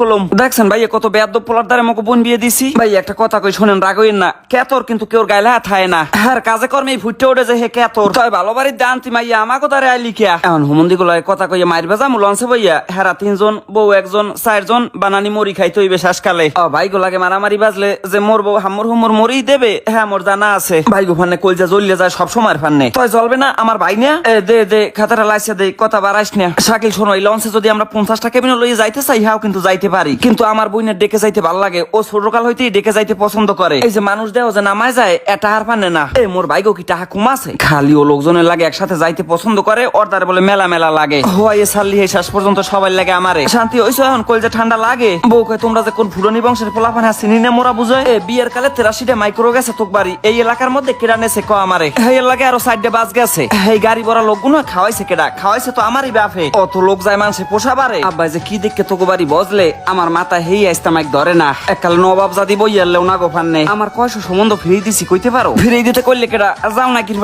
কলম দেখছেন ভাই কত বেয়াদব পোলার দ্বারা আমাকে বোন বিয়ে দিছি ভাই একটা কথা কই শোনেন রাগ হইন না কেতর কিন্তু কেউ গাইলে হাত হয় না হ্যাঁ কাজে কর্মে ফুটে ওঠে যে হে কেতর তাই ভালো বাড়ির দান্তি মাইয়া আমাকে দ্বারা আইলি কিয়া এখন হুমন্দি গুলো কথা কইয়া মাইর ভেজা লঞ্চে বইয়া হেরা 3 জন বউ 1 জন 4 জন বানানি মরি খাইতে হইবে শ্বাসকালে ভাই গো লাগে মারামারি বাজলে যে মোর বউ হামর হুমর মরি দেবে হ্যাঁ মোর জানা আছে ভাই গো ফান্নে কলজা জ্বললে যায় সব সময় ফান্নে তাই জ্বলবে না আমার ভাই না দে খাতাটা লাইছে দে কথা বাড়াইস না শাকিল শোনো এই লঞ্চে যদি আমরা 50টা কেবিন লইয়ে যাইতে চাই হাও কিন্তু যাইতে পারি কিন্তু আমার বইনের ডেকে যাইতে ভালো লাগে ও ছোটকাল হইতেই ডেকে যাইতে পছন্দ করে এই যে মানুষ দেও যে নামায় যায় এটা হার পানে না মোর ভাইগো কি টাকা কম আছে খালি ও লোকজনের লাগে একসাথে যাইতে পছন্দ করে অর্ডার বলে মেলা মেলা লাগে হয়ে সাল্লি এই শেষ পর্যন্ত সবাই লাগে আমারে শান্তি হইছো এখন কলজা ঠান্ডা লাগে বউ কয় তোমরা যে কোন ফুলনি বংশের পোলাপান চিনি না মোরা বুঝায় বিয়ের কালে 83টা মাইক্রো গেছে তোক বাড়ি এই এলাকার মধ্যে কেডা নেছে ক আমারে এই লাগে আরো 4টা বাস গেছে এই গাড়ি ভরা লোকগুলো খাওয়াইছে কেডা খাওয়াইছে তো আমারই বাপে অত লোক যায় মানুষে পোষাবারে আব্বা যে কি দেখে তোকে বাড়ি বজলে আমার মাথা হেই আইস্তামাইক ধরে না এককাল নবাব জাদি বইয়ালেও না গোফান নেই আমার কয়শো সম্বন্ধ ফিরিয়ে দিছি কইতে পারো ফিরিয়ে দিতে কইলে কেডা যাও না কি